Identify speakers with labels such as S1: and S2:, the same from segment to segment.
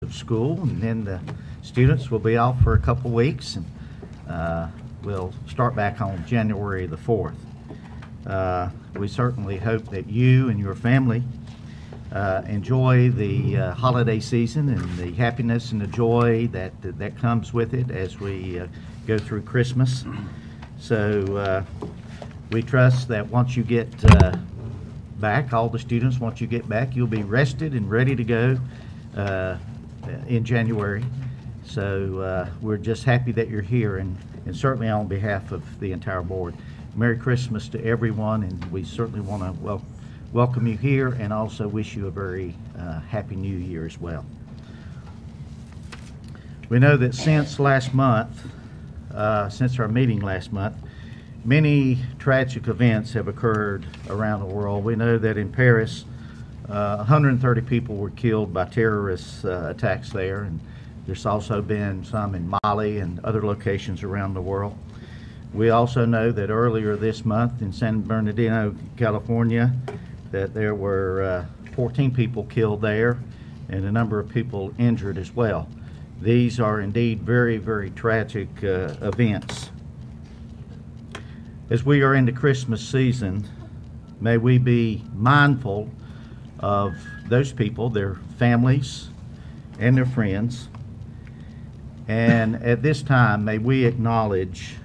S1: of school, and then the students will be off for a couple weeks, and we'll start back on January the 4th. We certainly hope that you and your family enjoy the holiday season and the happiness and the joy that comes with it as we go through Christmas. So we trust that once you get back, all the students, once you get back, you'll be rested and ready to go in January. So we're just happy that you're here, and certainly on behalf of the entire board, Merry Christmas to everyone, and we certainly want to welcome you here and also wish you a very happy new year as well. We know that since last month, since our meeting last month, many tragic events have occurred around the world. We know that in Paris, 130 people were killed by terrorist attacks there, and there's also been some in Mali and other locations around the world. We also know that earlier this month in San Bernardino, California, that there were 14 people killed there and a number of people injured as well. These are indeed very, very tragic events. As we are in the Christmas season, may we be mindful of those people, their families, and their friends. And at this time, may we acknowledge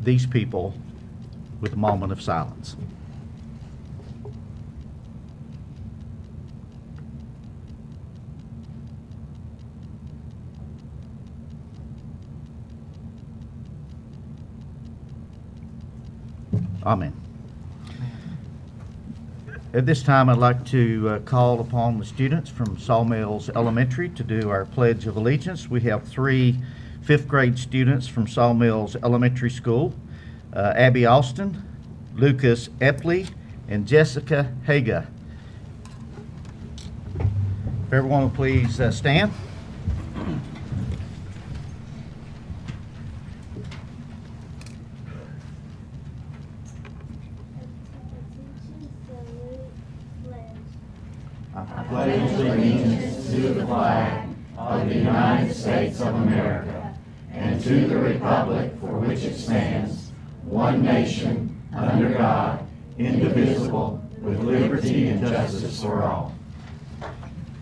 S1: these people with a moment of silence. Amen. At this time, I'd like to call upon the students from Sawmills Elementary to do our Pledge of Allegiance. We have 3 fifth grade students from Sawmills Elementary School, Abby Austin, Lucas Epley, and Jessica Haga. If everyone will please stand.
S2: I pledge allegiance to the flag of the United States of America and to the republic for which it stands, one nation, under God, indivisible, with liberty and justice for all.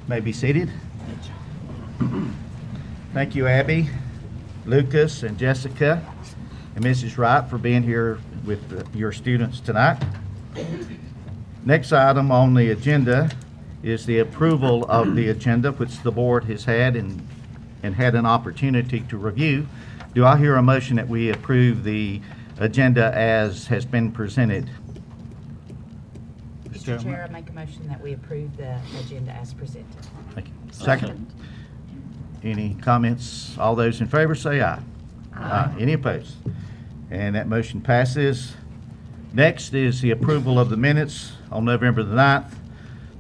S1: May be seated. Thank you, Abby, Lucas, and Jessica, and Mrs. Wright for being here with your students tonight. Next item on the agenda is the approval of the agenda, which the board has had and had an opportunity to review. Do I hear a motion that we approve the agenda as has been presented?
S3: Mr. Chair, I make a motion that we approve the agenda as presented.
S1: Thank you. Second. Any comments? All those in favor say aye. Aye. Any opposed? And that motion passes. Next is the approval of the minutes on November the 9th.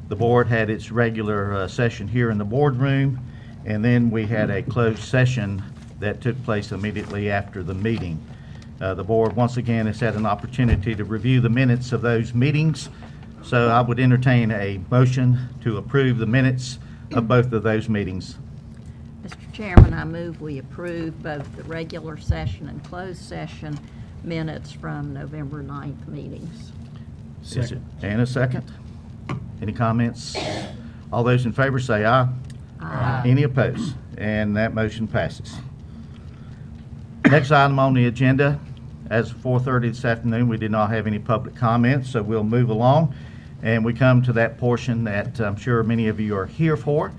S1: The board had its regular session here in the boardroom, and then we had a closed session that took place immediately after the meeting. The board once again has had an opportunity to review the minutes of those meetings, so I would entertain a motion to approve the minutes of both of those meetings.
S4: Mr. Chairman, I move we approve both the regular session and closed session minutes from November 9th meetings.
S1: Second. And a second. Any comments? All those in favor say aye.
S4: Aye.
S1: Any opposed? And that motion passes. Next item on the agenda, as of 4:30 this afternoon, we did not have any public comments, so we'll move along. And we come to that portion that I'm sure many of you are here for,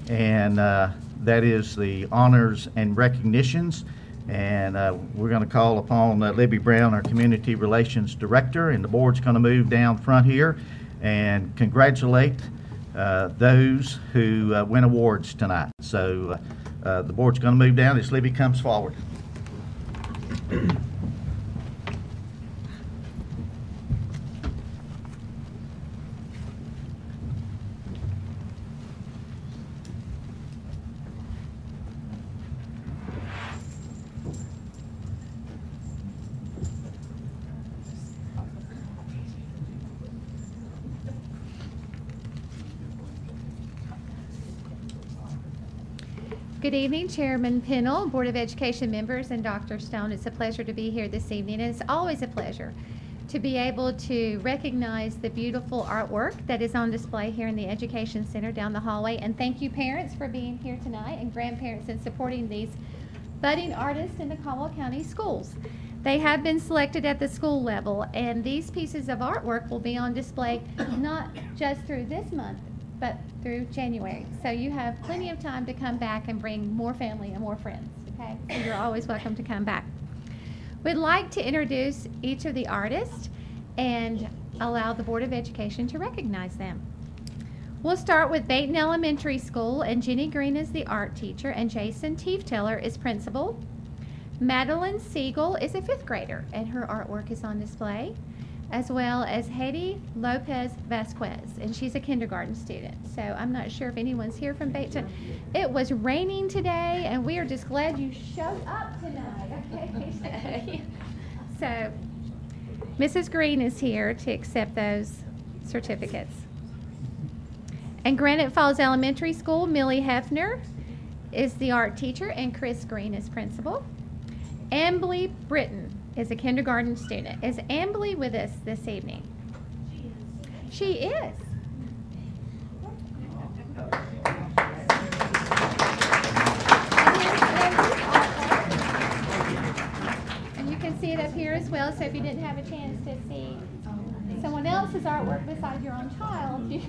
S1: and that is the honors and recognitions. And we're going to call upon Libby Brown, our Community Relations Director, and the board's going to move down front here and congratulate those who win awards tonight. So the board's going to move down as Libby comes forward.
S5: Good evening, Chairman Pennell, Board of Education members, and Dr. Stone. It's a pleasure to be here this evening, and it's always a pleasure to be able to recognize the beautiful artwork that is on display here in the Education Center down the hallway. And thank you, parents, for being here tonight, and grandparents in supporting these budding artists in the Caldwell County schools. They have been selected at the school level, and these pieces of artwork will be on display not just through this month, but through January. So you have plenty of time to come back and bring more family and more friends, okay? So you're always welcome to come back. We'd like to introduce each of the artists and allow the Board of Education to recognize them. We'll start with Baton Elementary School, and Jenny Green is the art teacher, and Jason Tiefteller is principal. Madeline Siegel is a 5th grader, and her artwork is on display, as well as Haiti Lopez Vasquez, and she's a kindergarten student. So I'm not sure if anyone's here from Baton. It was raining today, and we are just glad you showed up tonight. Okay. So Mrs. Green is here to accept those certificates. And Granite Falls Elementary School, Millie Hefner is the art teacher, and Chris Green is principal. Ambly Britton is a kindergarten student. Is Ambly with us this evening? She is. And you can see it up here as well, so if you didn't have a chance to see someone else's artwork besides your own child, you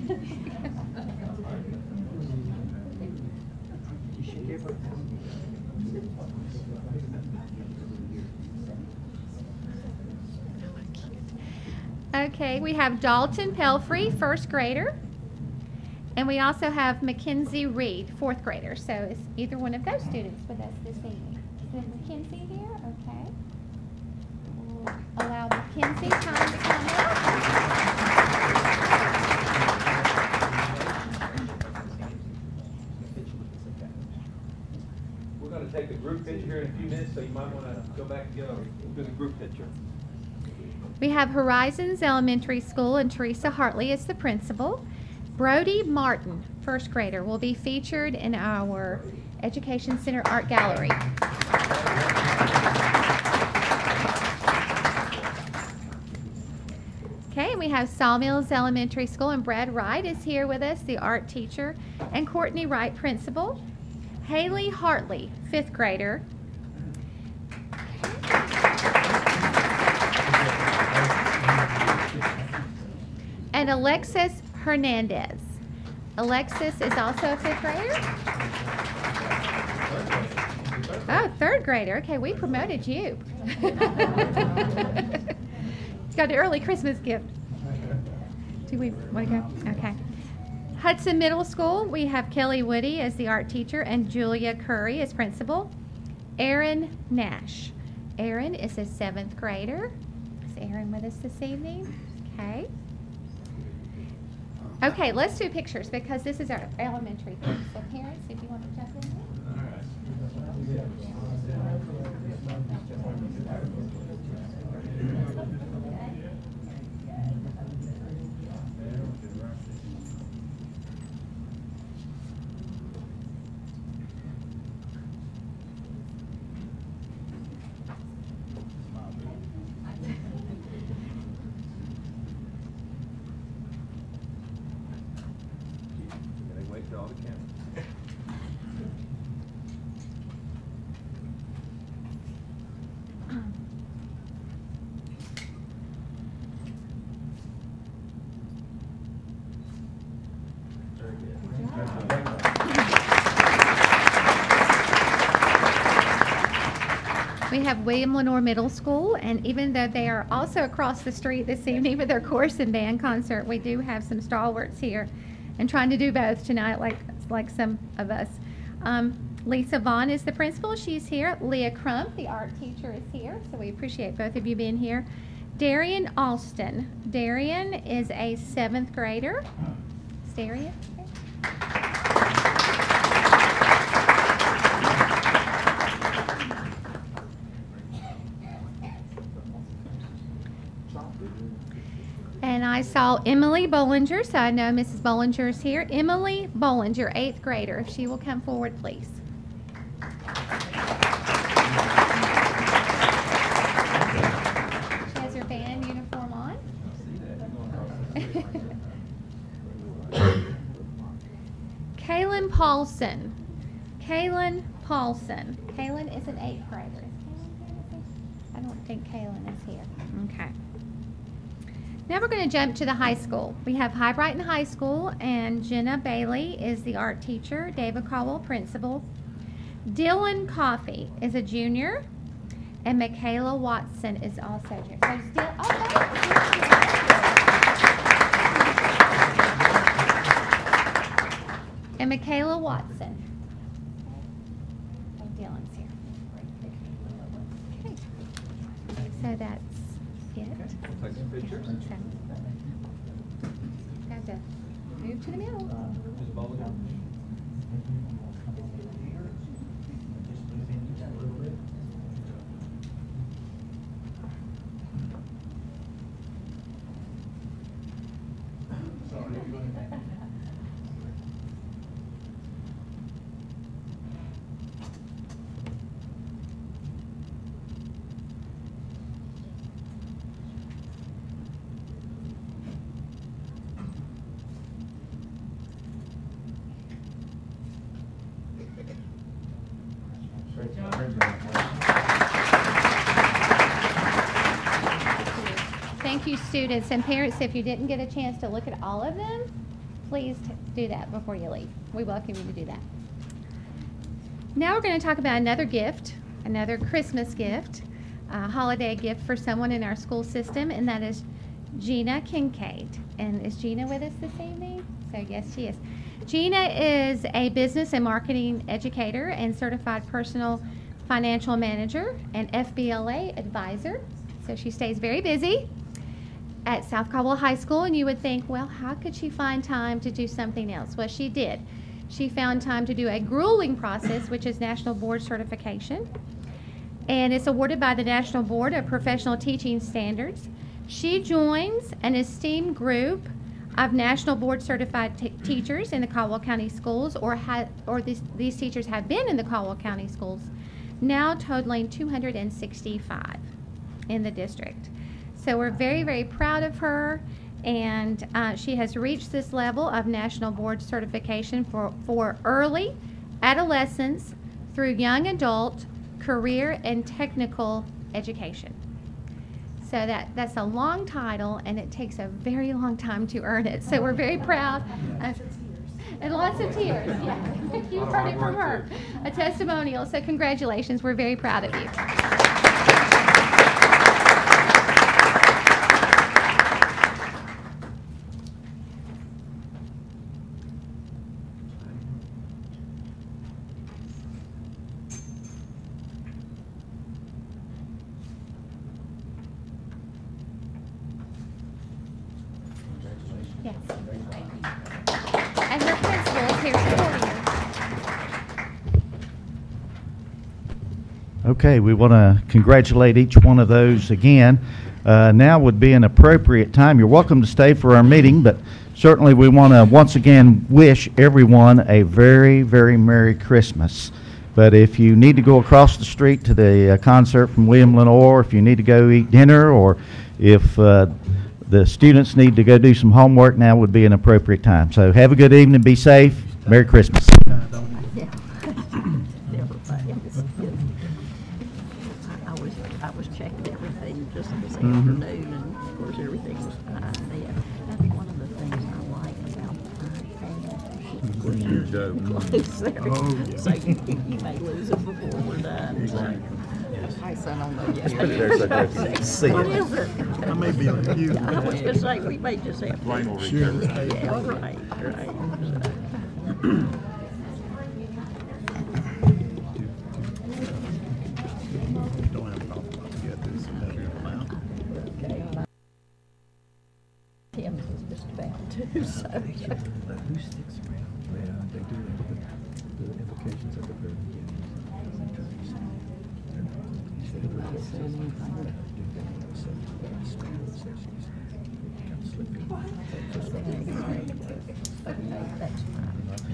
S5: Okay, we have Dalton Pelfrey, 1st grader. And we also have Mackenzie Reed, 4th grader. So it's either one of those students with us this evening. Is Mackenzie here? Okay. We'll allow Mackenzie time to come up.
S6: We're going to take a group picture here in a few minutes, so you might want to go back and do the group picture.
S5: We have Horizons Elementary School, and Teresa Hartley is the principal. Brody Martin, 1st grader, will be featured in our Education Center Art Gallery. Okay, and we have Sawmills Elementary School, and Brad Wright is here with us, the art teacher, and Courtney Wright, principal. Haley Hartley, 5th grader. And Alexis Hernandez. Alexis is also a 5th grader. Oh, 3rd grader. Okay, we promoted you. Got an early Christmas gift. Do we want to go? Okay. Hudson Middle School, we have Kelly Woody as the art teacher and Julia Curry as principal. Aaron Nash. Aaron is a 7th grader. Is Aaron with us this evening? Okay. Okay, let's do pictures because this is our elementary thing. So parents, if you want to jump in there. We have William Lenore Middle School, and even though they are also across the street this evening with their chorus and band concert, we do have some stalwarts here and trying to do both tonight like some of us. Lisa Vaughn is the principal. She's here. Leah Crump, the art teacher, is here, so we appreciate both of you being here. Darian Alston. Darian is a 7th grader. Is Darian? And I saw Emily Bollinger, so I know Mrs. Bollinger is here. Emily Bollinger, 8th grader. If she will come forward, please. Kaylin Paulson. Kaylin Paulson. Kaylin is an 8th grader. Is Kaylin here? I don't think Kaylin is here. Okay. Now we're going to jump to the high school. We have High Brighton High School, and Jenna Bailey is the art teacher, David Caldwell principal. Dylan Coffey is a junior, and Michaela Watson is also a junior. So still, and Michaela Watson. And Dylan's here. Okay. So that's it.
S6: Take some pictures.
S5: Got to move to the middle.
S6: Just follow down.
S5: Thank you, students and parents. If you didn't get a chance to look at all of them, please do that before you leave. We welcome you to do that. Now we're going to talk about another gift, another Christmas gift, a holiday gift for someone in our school system, and that is Gina Kincaid. And is Gina with us this evening? So yes, she is. Gina is a business and marketing educator and certified personal financial manager and FBLA advisor. So she stays very busy at South Caldwell High School, and you would think, well, how could she find time to do something else? Well, she did. She found time to do a grueling process, which is National Board Certification, and it's awarded by the National Board of Professional Teaching Standards. She joins an esteemed group of National Board Certified teachers in the Caldwell County Schools, or these teachers have been in the Caldwell County Schools, now totaling 265 in the district. So we're very, very proud of her, and she has reached this level of National Board Certification for early adolescence through young adult, career, and technical education. So that's a long title, and it takes a very long time to earn it. So we're very proud. And lots of tears. Yeah, you heard it from her. A testimonial. So congratulations. We're very proud of you. Yes. And her principal is here supporting her.
S1: Okay, we want to congratulate each one of those again. Now would be an appropriate time. You're welcome to stay for our meeting, but certainly we want to once again wish everyone a very, very Merry Christmas. But if you need to go across the street to the concert from William Lenore, if you need to go eat dinner, or if the students need to go do some homework, now would be an appropriate time. So have a good evening, be safe, Merry Christmas.
S4: I was checking everything just this afternoon, and of course everything was fine. Yeah, that's one of the things I like about the iPad. So you may lose it before we're done. So. My son on the What is it?
S7: I may be on you.
S4: I was going to say, we may just have to.
S7: Sure.
S4: Yeah, right.
S7: Don't have a problem together.
S4: Okay. Tim's was just about too, so.
S7: Who sticks around? Yeah, they do the implications at the very beginning.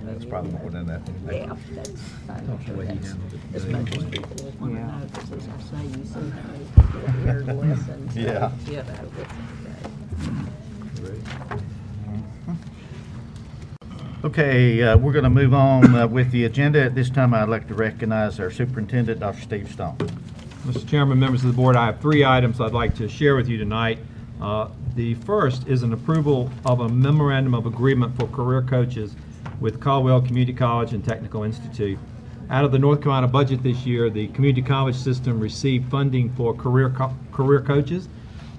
S1: That's probably more than that.
S4: Yeah, that's fine. As much as people want to know, because as I say, you see how many people hear lessons.
S1: Yeah.
S4: You know,
S1: Okay, we're going to move on with the agenda. At this time, I'd like to recognize our superintendent, Dr. Steve Stone.
S6: Mr. Chairman, members of the board, I have 3 items I'd like to share with you tonight. The first is an approval of a memorandum of agreement for career coaches with Caldwell Community College and Technical Institute. Out of the North Carolina budget this year, the community college system received funding for career coaches.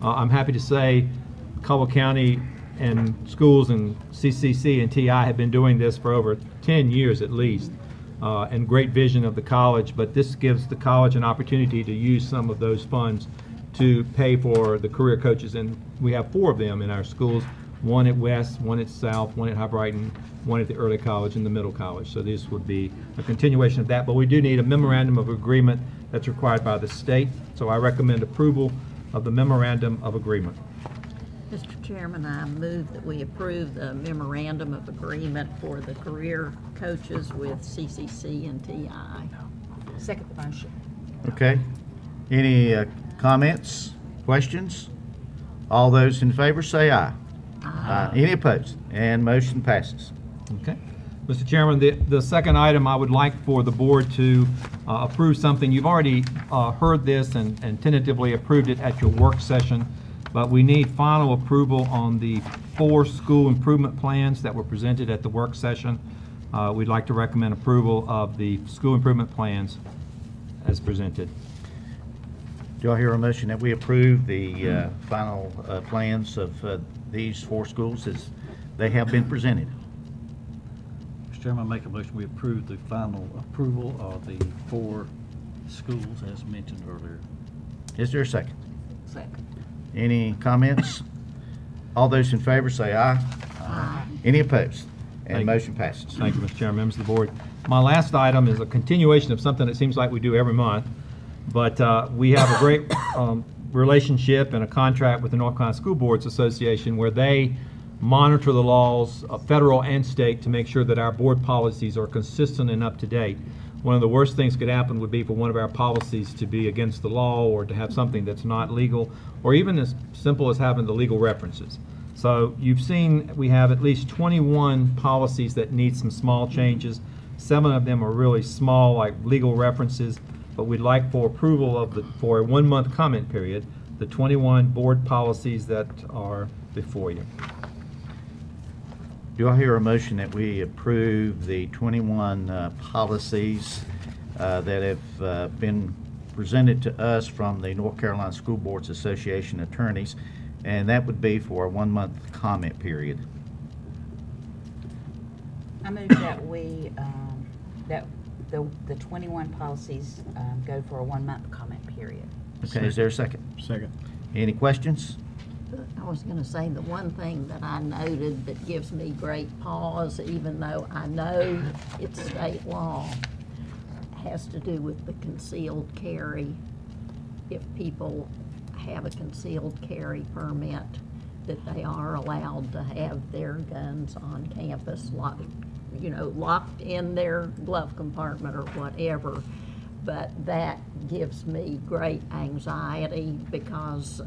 S6: I'm happy to say Caldwell County and schools and CCC and TI have been doing this for over 10 years at least, and great vision of the college, but this gives the college an opportunity to use some of those funds to pay for the career coaches, and we have 4 of them in our schools, 1 at West, 1 at South, 1 at High Brighton, 1 at the early college and the middle college. So this would be a continuation of that, but we do need a memorandum of agreement that's required by the state, so I recommend approval of the memorandum of agreement.
S4: Mr. Chairman, I move that we approve the memorandum of agreement for the career coaches with CCC and TI.
S3: Second the motion.
S1: Okay. Any comments, questions? All those in favor say aye. Aye. Any opposed? And motion passes.
S6: Okay. Mr. Chairman, the second item, I would like for the board to approve something. You've already heard this and tentatively approved it at your work session, but we need final approval on the 4 school improvement plans that were presented at the work session. We'd like to recommend approval of the school improvement plans as presented.
S1: Do I hear a motion that we approve the final plans of these 4 schools as they have been presented?
S7: Mr. Chairman, I make a motion we approve the final approval of the 4 schools as mentioned earlier.
S1: Is there a second?
S4: Second.
S1: Any comments? All those in favor say aye.
S4: Aye.
S1: Any opposed? And
S6: Thank you.
S1: motion passes.
S6: Thank you, Mr. Chairman, members of the board. My last item is a continuation of something that seems like we do every month, but we have a great relationship and a contract with the North Carolina School Boards Association where they monitor the laws, federal and state, to make sure that our board policies are consistent and up to date. One of the worst things that could happen would be for one of our policies to be against the law or to have something that's not legal, or even as simple as having the legal references. So you've seen we have at least 21 policies that need some small changes. 7 of them are really small, like legal references, but we'd like for approval of for a 1-month comment period, the 21 board policies that are before you.
S1: Do I hear a motion that we approve the 21 policies that have been presented to us from the North Carolina School Boards Association attorneys, and that would be for a 1-month comment period?
S3: I move that we, that the 21 policies go for a 1-month comment period.
S1: Okay, is there a second?
S7: Second.
S1: Any questions?
S4: I was going to say, the one thing that I noted that gives me great pause, even though I know it's state law, has to do with the concealed carry. If people have a concealed carry permit, that they are allowed to have their guns on campus, locked in their glove compartment or whatever. But that gives me great anxiety because,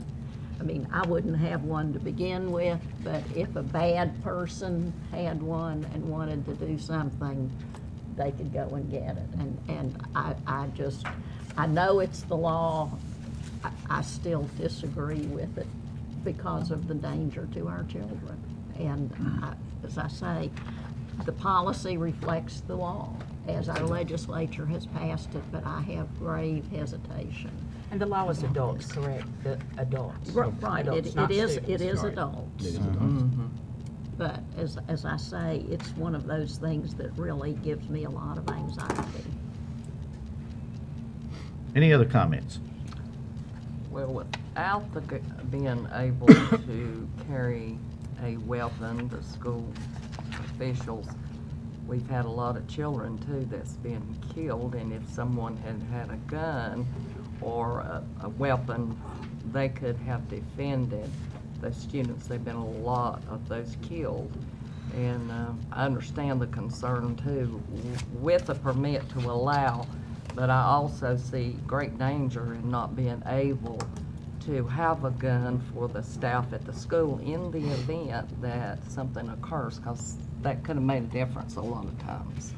S4: I mean, I wouldn't have one to begin with, but if a bad person had one and wanted to do something, they could go and get it. And I know it's the law. I still disagree with it because of the danger to our children. And as I say, the policy reflects the law as our legislature has passed it, but I have grave hesitation.
S3: And the law is adults, correct? The adults.
S4: Right,
S3: Adults, not
S4: it is
S3: students. Right.
S4: adults.
S7: It is adults.
S4: But as I say, it's one of those things that really gives me a lot of anxiety.
S1: Any other comments?
S8: Well, without being able to carry a weapon, the school officials, we've had a lot of children too that's been killed, and if someone had a gun or a weapon, they could have defended the students. There've been a lot of those killed. And I understand the concern too with a permit to allow, but I also see great danger in not being able to have a gun for the staff at the school in the event that something occurs, because that could have made a difference a lot of times.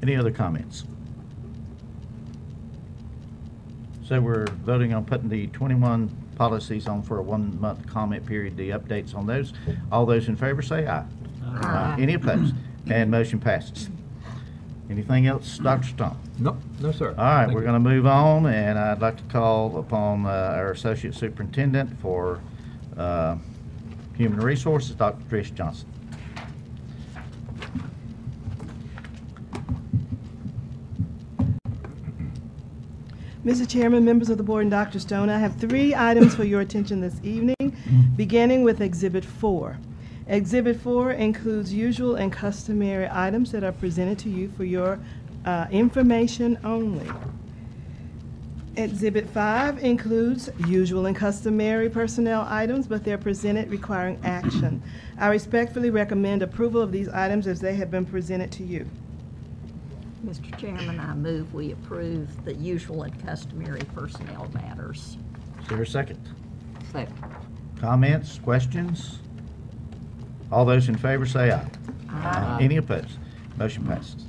S1: Any other comments? So we're voting on putting the 21 policies on for a 1-month comment period. The updates on those. All those in favor say aye.
S4: Aye.
S1: Any opposed? And motion passes. Anything else, Dr. Stone?
S6: Nope, no, sir.
S1: All right,
S6: Thank
S1: we're
S6: you.
S1: going to move on, and I'd like to call upon our Associate Superintendent for Human Resources, Dr. Trish Johnson.
S9: Mr. Chairman, members of the board, and Dr. Stone, I have 3 items for your attention this evening, beginning with Exhibit 4. Exhibit 4 includes usual and customary items that are presented to you for your information only. Exhibit 5 includes usual and customary personnel items, but they're presented requiring action. I respectfully recommend approval of these items as they have been presented to you.
S4: Mr. Chairman, I move we approve the usual and customary personnel matters.
S1: Is there a second?
S8: Second.
S1: Comments, questions? All those in favor say aye.
S8: Aye.
S1: Any opposed? Motion passes.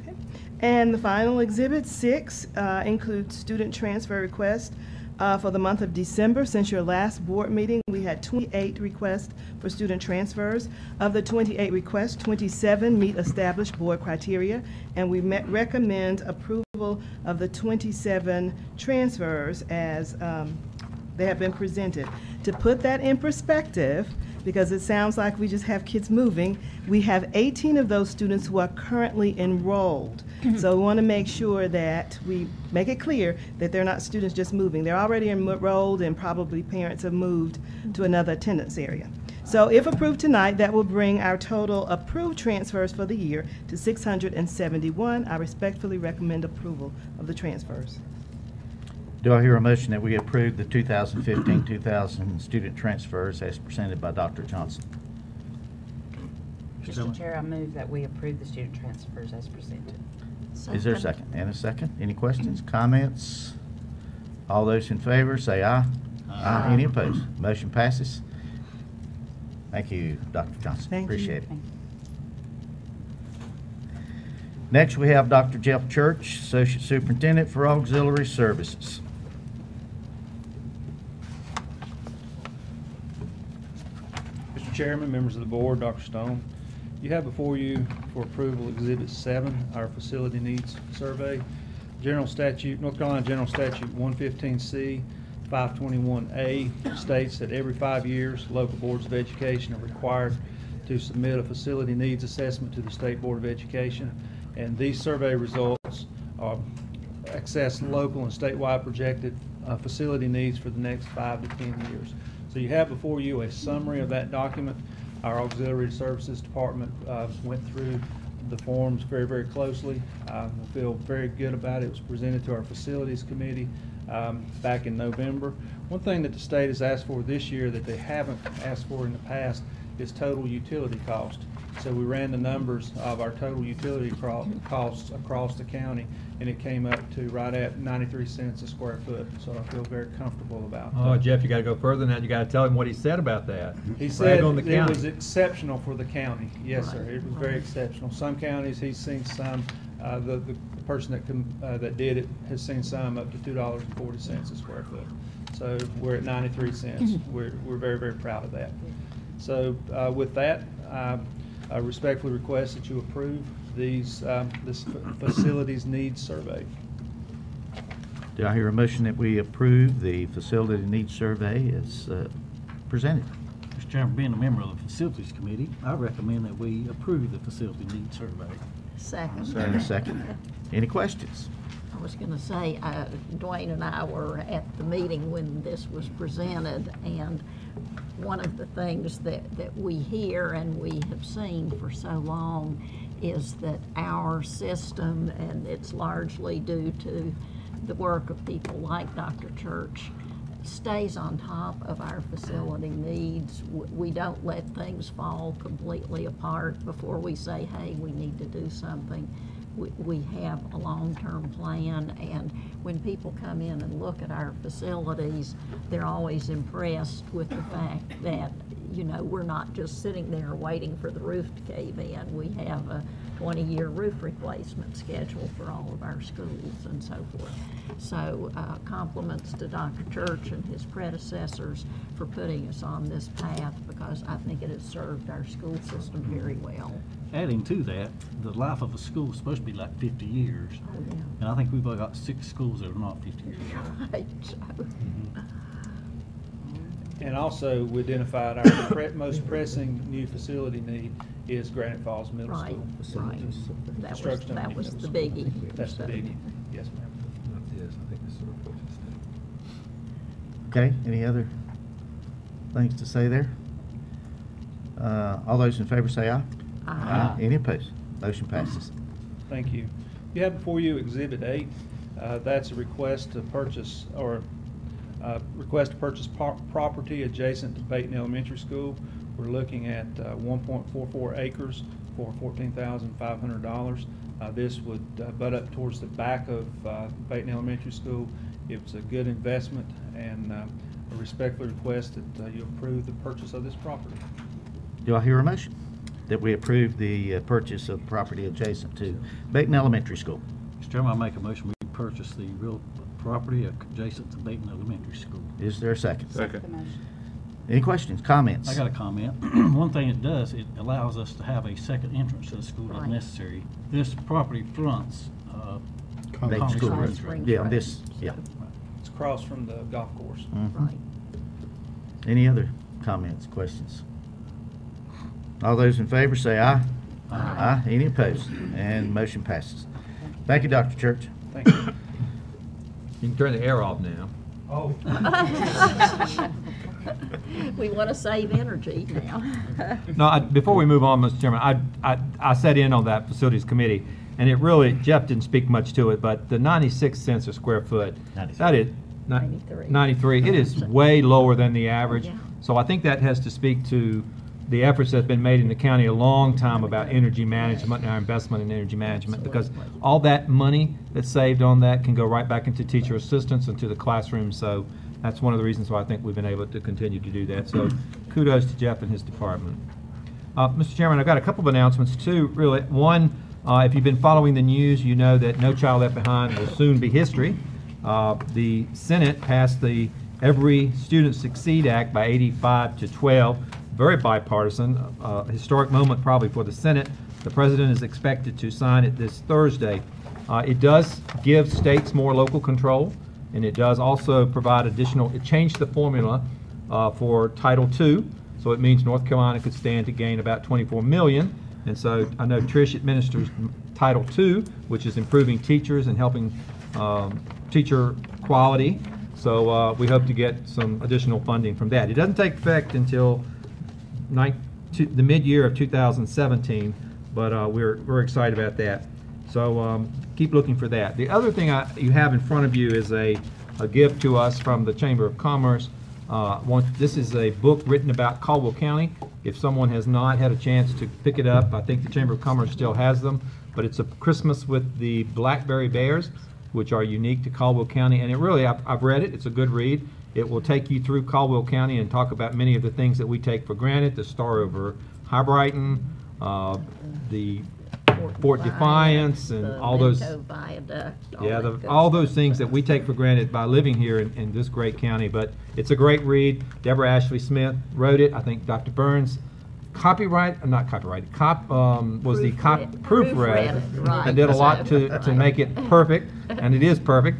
S9: And the final exhibit, 6, includes student transfer requests for the month of December. Since your last board meeting, we had 28 requests for student transfers. Of the 28 requests, 27 meet established board criteria, and we recommend approval of the 27 transfers as they have been presented. To put that in perspective, because it sounds like we just have kids moving, we have 18 of those students who are currently enrolled. So we want to make sure that we make it clear that they're not students just moving. They're already enrolled, and probably parents have moved to another attendance area. So if approved tonight, that will bring our total approved transfers for the year to 671. I respectfully recommend approval of the transfers.
S1: Do I hear a motion that we approve the 2015-2000 student transfers as presented by Dr. Johnson?
S3: Mr. Chair, I move that we approve the student transfers as presented.
S1: Is there a second? And a second? Any questions, comments? All those in favor say aye. Aye. Any opposed? Motion passes. Thank you, Dr. Johnson.
S9: Thank you.
S1: Appreciate it.
S3: Thank
S1: Next, we have Dr. Jeff Church, Associate Superintendent for Auxiliary Services.
S10: Mr. Chairman, members of the board, Dr. Stone, you have before you for approval Exhibit 7, our Facility Needs Survey. General Statute, North Carolina General Statute 115C 521A states that every 5 years, local boards of education are required to submit a facility needs assessment to the State Board of Education, and these survey results assess local and statewide projected facility needs for the next 5 to 10 years. So you have before you a summary of that document. Our Auxiliary Services Department went through the forms very, very closely. We feel very good about it. It was presented to our Facilities Committee back in November. One thing that the state has asked for this year that they haven't asked for in the past is total utility cost. So we ran the numbers of our total utility costs across the county, and it came up to right at 93 cents a square foot. So I feel very comfortable about
S6: Oh,
S10: that.
S6: Jeff, you got to go further than that. You got to tell him what he said about that.
S10: He
S6: Brag
S10: said
S6: on the
S10: it
S6: county.
S10: was exceptional for the county. Yes, sir. It was very exceptional. Some counties, he's seen some, the person that did it has seen some up to $2.40 a square foot. So we're at 93 cents. We're very, very proud of that. So with that, I respectfully request that you approve this facilities needs survey.
S1: Do I hear a motion that we approve the Facility Needs Survey as presented?
S7: Mr. Chairman, being a member of the Facilities Committee, I recommend that we approve the Facility Needs Survey.
S4: Second.
S1: Is there a second? Any questions?
S4: I was going to say, Dwayne and I were at the meeting when this was presented, and one of the things that we hear and we have seen for so long is that our system, and it's largely due to the work of people like Dr. Church, stays on top of our facility needs. We don't let things fall completely apart before we say, hey, we need to do something. we have a long-term plan, and when people come in and look at our facilities, they're always impressed with the fact that, you know, we're not just sitting there waiting for the roof to cave in. We have a 20-year roof replacement schedule for all of our schools and so forth. So compliments to Dr. Church and his predecessors for putting us on this path, because I think it has served our school system very well.
S7: Adding to that, the life of a school is supposed to be like 50 years.
S4: Oh, yeah.
S7: And I think we've got 6 schools that are not 50 years old.
S4: Right, so.
S10: And also, we identified our most pressing new facility need is Granite Falls Middle
S4: Right,
S10: School.
S4: right.
S10: Construction
S4: That
S10: of
S4: was
S10: middle
S4: the
S10: school.
S4: biggie.
S10: That's the
S4: So-
S10: biggie, yes, ma'am.
S1: Okay, any other things to say there? All those in favor say aye.
S4: Aye.
S1: Any opposed? Motion passes.
S10: Thank you. You have before you Exhibit 8. That's a request to purchase, property adjacent to Peyton Elementary School. We're looking at 1.44 acres for $14,500. This would butt up towards the back of Peyton Elementary School. It's a good investment, and I respectfully request that you approve the purchase of this property.
S1: Do I hear a motion that we approve the purchase of property adjacent to Peyton Elementary School?
S7: Mr. Chairman, I make a motion we purchase the real property adjacent to Peyton Elementary School.
S1: Is there a second?
S3: The motion.
S1: Any questions, comments?
S7: I got a comment. One thing it does, it allows us to have a second entrance to the school if
S4: Right.
S7: necessary. This property fronts
S1: Peyton
S7: Common
S1: School
S7: Springs
S1: Road.
S7: Road.
S1: Yeah, on this, yeah.
S10: It's across from the golf course.
S1: Mhm.
S4: Right.
S1: Any other comments, questions? All those in favor say aye.
S4: Aye.
S1: Any opposed? And motion passes. Thank you, Dr. Church.
S10: Thank you.
S6: You can turn the air off now.
S10: Oh.
S4: We want to save energy now.
S6: No, before we move on, Mr. Chairman, I sat in on that facilities committee, and it really, Jeff didn't speak much to it, but the 96 cents a square foot,
S1: 93.
S6: that is,
S4: 93.
S6: 93, it is way lower than the average.
S4: Yeah.
S6: So I think that has to speak to the efforts that have been made in the county a long time about energy management and our investment in energy management, because all that money that's saved on that can go right back into teacher assistants and to the classroom. So that's one of the reasons why I think we've been able to continue to do that. So kudos to Jeff and his department. Mr. Chairman, I've got a couple of announcements too, really. One, if you've been following the news, you know that No Child Left Behind will soon be history. The Senate passed the Every Student Succeed Act by 85-12. Very bipartisan, historic moment probably for the Senate. The President is expected to sign it this Thursday. It does give states more local control, and it does also provide it changed the formula for Title II, so it means North Carolina could stand to gain about $24 million. And so I know Trish administers Title II, which is improving teachers and helping teacher quality. So we hope to get some additional funding from that. It doesn't take effect until the mid-year of 2017, but we're excited about that. So keep looking for that. The other thing you have in front of you is a gift to us from the Chamber of Commerce. This is a book written about Caldwell County. If someone has not had a chance to pick it up, I think the Chamber of Commerce still has them. But it's a Christmas with the Blackberry Bears, which are unique to Caldwell County. And it really, I've read it. It's a good read. It will take you through Caldwell County and talk about many of the things that we take for granted, the Star over High Brighton, the Fort Defiance, and all those.
S4: Viaduct,
S6: Yeah, all those things that we take for granted by living here in this great county. But it's a great read. Deborah Ashley Smith wrote it. I think Dr. Burns proofread
S4: right.
S6: and did a lot to make it perfect, and it is perfect.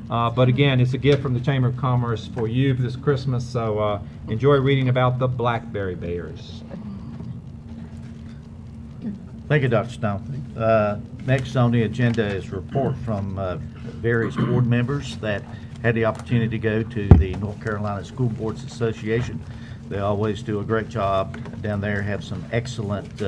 S6: But again, it's a gift from the Chamber of Commerce for you for this Christmas. So enjoy reading about the Blackberry Bears.
S1: Thank you, Dr. Stone. Next on the agenda is a report from various board members that had the opportunity to go to the North Carolina School Boards Association. They always do a great job down there, have some excellent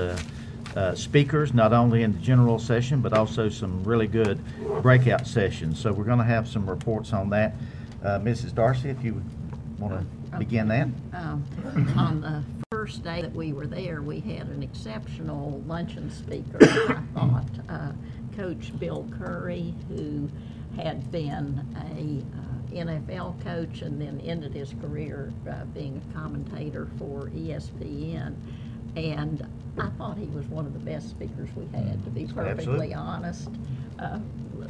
S1: speakers, not only in the general session, but also some really good breakout sessions. So we're going to have some reports on that. Mrs. Darcy, if you would want to begin that.
S4: On the first day that we were there, we had an exceptional luncheon speaker, I thought, Coach Bill Curry, who had been a NFL coach and then ended his career being a commentator for ESPN. And I thought he was one of the best speakers we had, to be perfectly
S1: Absolutely.
S4: honest.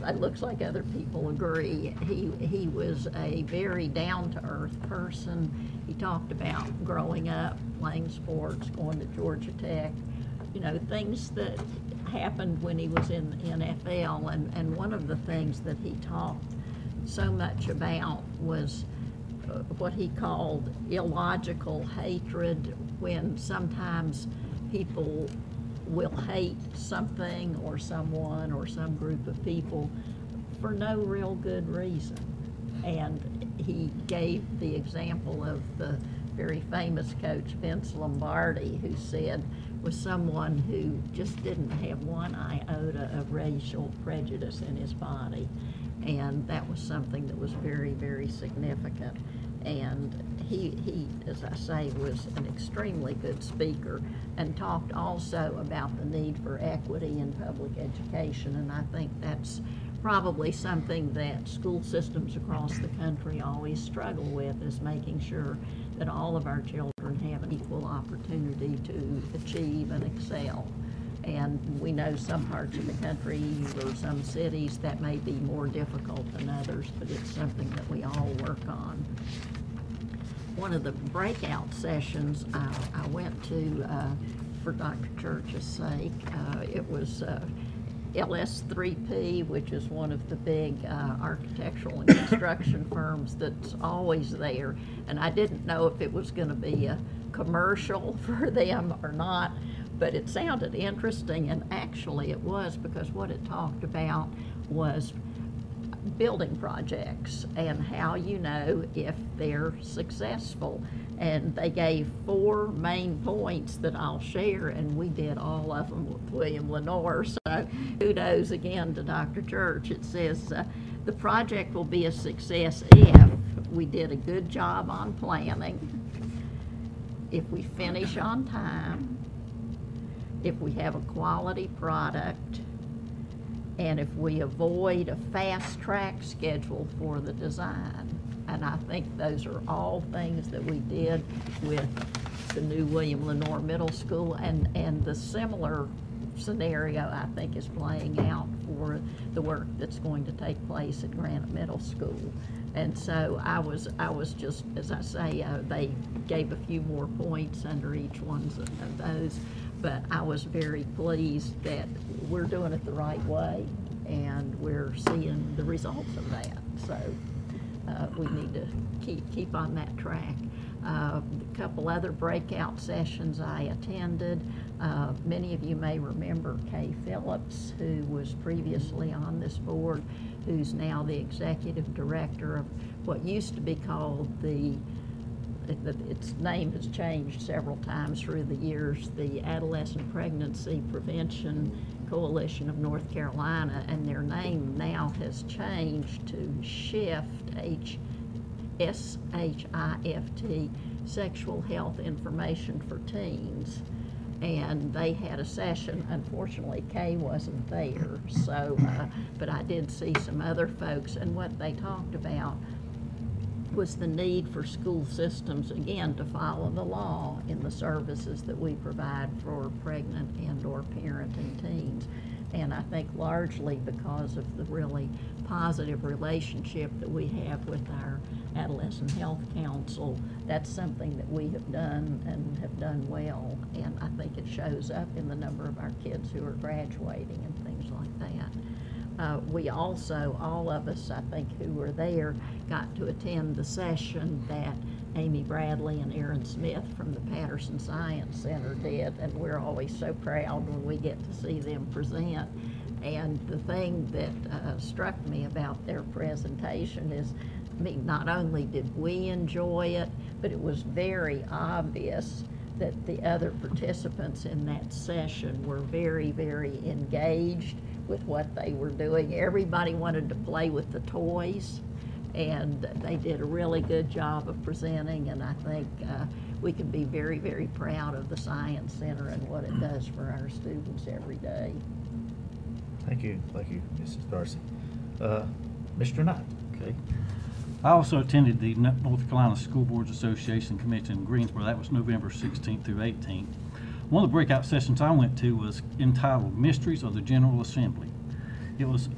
S4: It looks like other people agree. He was a very down-to-earth person. He talked about growing up, playing sports, going to Georgia Tech, you know, things that happened when he was in the NFL. And one of the things that he talked so much about was what he called illogical hatred, when sometimes people will hate something or someone or some group of people for no real good reason. And he gave the example of the very famous coach Vince Lombardi, who said was someone who just didn't have one iota of racial prejudice in his body. And that was something that was very, very significant. And he, as I say, was an extremely good speaker, and talked also about the need for equity in public education. And I think that's probably something that school systems across the country always struggle with, is making sure that all of our children have an equal opportunity to achieve and excel. And we know some parts of the country or some cities that may be more difficult than others, but it's something that we all work on. One of the breakout sessions I went to for Dr. Church's sake, it was LS3P, which is one of the big architectural and construction firms that's always there. And I didn't know if it was going to be a commercial for them or not, but it sounded interesting, and actually it was, because what it talked about was building projects and how you know if they're successful. And they gave 4 main points that I'll share, and we did all of them with William Lenore, so kudos again to Dr. Church. It says, the project will be a success if we did a good job on planning, if we finish on time, if we have a quality product, and if we avoid a fast track schedule for the design. And I think those are all things that we did with the new William Lenore Middle School, and the similar scenario I think is playing out for the work that's going to take place at Granite Middle School. And so I was just, as I say, they gave a few more points under each one of those, but I was very pleased that we're doing it the right way, and we're seeing the results of that. So we need to keep on that track. A couple other breakout sessions I attended. Many of you may remember Kay Phillips, who was previously on this board, who's now the executive director of what used to be called its name has changed several times through the years, the Adolescent Pregnancy Prevention Coalition of North Carolina, and their name now has changed to SHIFT, S-H-I-F-T, Sexual Health Information for Teens. And they had a session. Unfortunately, Kay wasn't there, so but I did see some other folks, and what they talked about was the need for school systems, again, to follow the law in the services that we provide for pregnant and or parenting teens. And I think largely because of the really positive relationship that we have with our Adolescent Health Council, that's something that we have done and have done well. And I think it shows up in the number of our kids who are graduating and things like that. We also, all of us, I think, who were there, got to attend the session that Amy Bradley and Aaron Smith from the Patterson Science Center did, and we're always so proud when we get to see them present. And the thing that struck me about their presentation is, I mean, not only did we enjoy it, but it was very obvious that the other participants in that session were very, very engaged with what they were doing. Everybody wanted to play with the toys, and they did a really good job of presenting, and I think we can be very, very proud of the Science Center and what it does for our students every day.
S1: Thank you, Mrs. Darcy. Mr. Knight?
S7: Okay. I also attended the North Carolina School Boards Association Convention in Greensboro. That was November 16th through 18th. One of the breakout sessions I went to was entitled Mysteries of the General Assembly. It was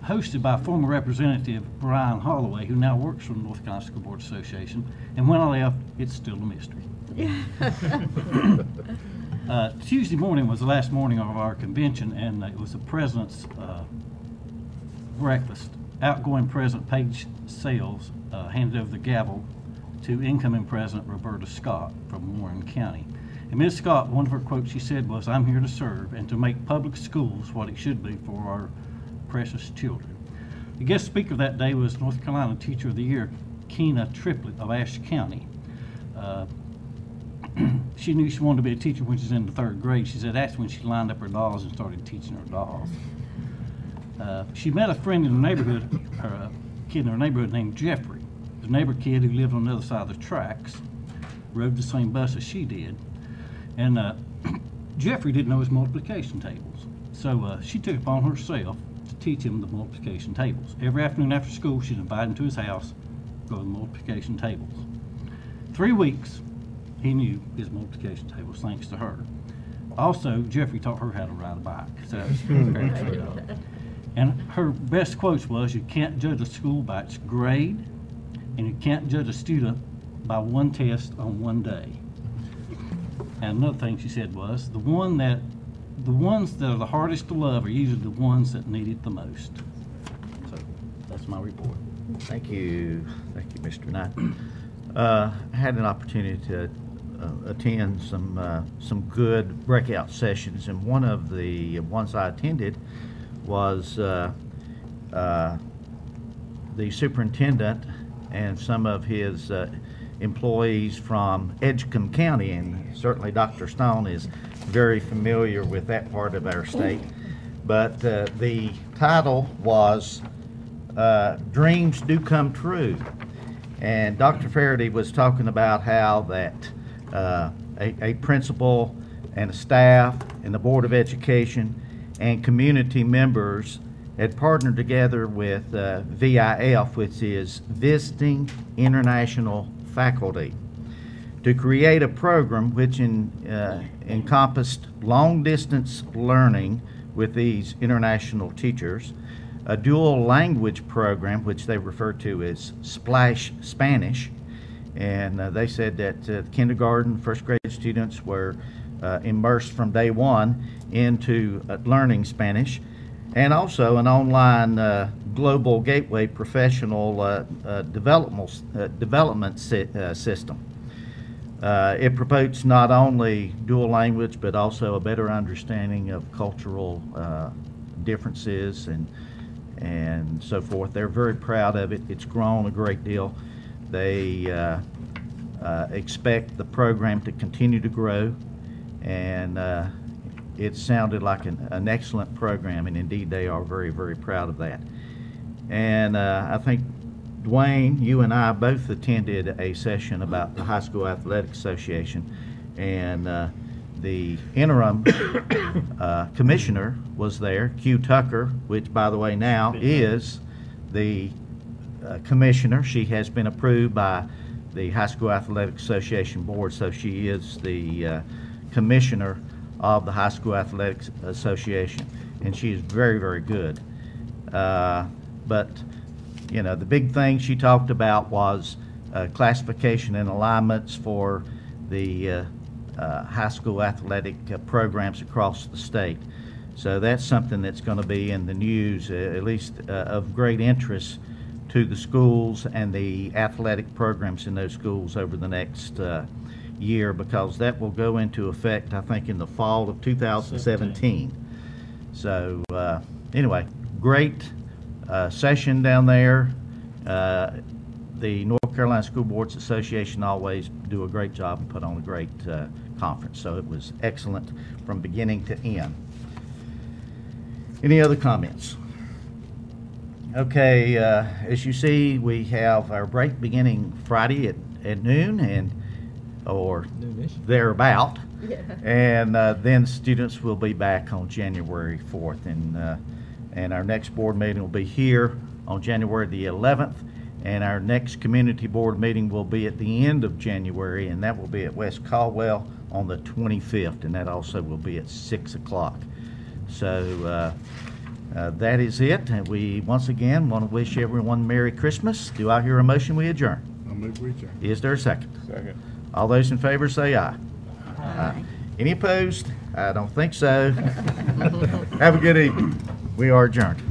S7: hosted by former Representative Brian Holloway, who now works for the North Carolina School Boards Association. And when I left, it's still a mystery. Tuesday morning was the last morning of our convention, and it was the president's breakfast. Outgoing President Paige Sales handed over the gavel to incoming President Roberta Scott from Warren County. And Ms. Scott, one of her quotes she said was, "I'm here to serve and to make public schools what it should be for our precious children." The guest speaker that day was North Carolina Teacher of the Year, Keena Triplett of Ashe County. She knew she wanted to be a teacher when she was in the 3rd grade. She said that's when she lined up her dolls and started teaching her dolls. She met a friend in the neighborhood, or a kid in her neighborhood named Jeffrey. The neighbor kid who lived on the other side of the tracks, rode the same bus as she did. And Jeffrey didn't know his multiplication tables. So she took it upon herself to teach him the multiplication tables. Every afternoon after school, she'd invite him to his house, go to the multiplication tables. 3 weeks, he knew his multiplication tables thanks to her. Also, Jeffrey taught her how to ride a bike. So that was very sweet of her. And her best quotes was, "You can't judge a school by its grade, and you can't judge a student by one test on one day." And another thing she said was, the ones that are the hardest to love are usually the ones that need it the most. So that's my report.
S1: Thank you, Mr. Knight. I had an opportunity to attend some good breakout sessions, and one of the ones I attended was the superintendent and some of his employees from Edgecombe County, and certainly Dr. Stone is very familiar with that part of our state. But the title was Dreams Do Come True. And Dr. Faraday was talking about how that a principal and a staff and the Board of Education and community members had partnered together with VIF, which is Visiting International Faculty, to create a program which encompassed long-distance learning with these international teachers, a dual language program, which they refer to as Splash Spanish, and they said that kindergarten, 1st grade students were immersed from day one into learning Spanish, and also an online global gateway professional development system. It promotes not only dual language but also a better understanding of cultural differences and so forth. They're very proud of it. It's grown a great deal. They expect the program to continue to grow, and it sounded like an excellent program, and indeed they are very, very proud of that. And I think, Dwayne, you and I both attended a session about the High School Athletic Association, and the interim commissioner was there, Q Tucker, which, by the way, now is the commissioner. She has been approved by the High School Athletic Association Board, so she is the commissioner of the High School Athletics Association, and she is very, very good. But you know, the big thing she talked about was classification and alignments for the high school athletic programs across the state. So that's something that's going to be in the news, at least of great interest to the schools and the athletic programs in those schools over the next year, because that will go into effect, I think, in the fall of 2017. So anyway, great session down there. The North Carolina School Boards Association always do a great job and put on a great conference, so it was excellent from beginning to end. Any other comments? Okay, as you see, we have our break beginning Friday at noon or thereabout. And then students will be back on January 4th. And our next board meeting will be here on January the 11th. And our next community board meeting will be at the end of January, and that will be at West Caldwell on the 25th, and that also will be at 6 o'clock. So that is it. And we, once again, want to wish everyone Merry Christmas. Do I hear a motion we adjourn?
S2: I'll move we adjourn.
S1: Is there a second?
S2: Second.
S1: All those in favor say aye. Aye. Any opposed? I don't think so. Have a good evening. We are adjourned.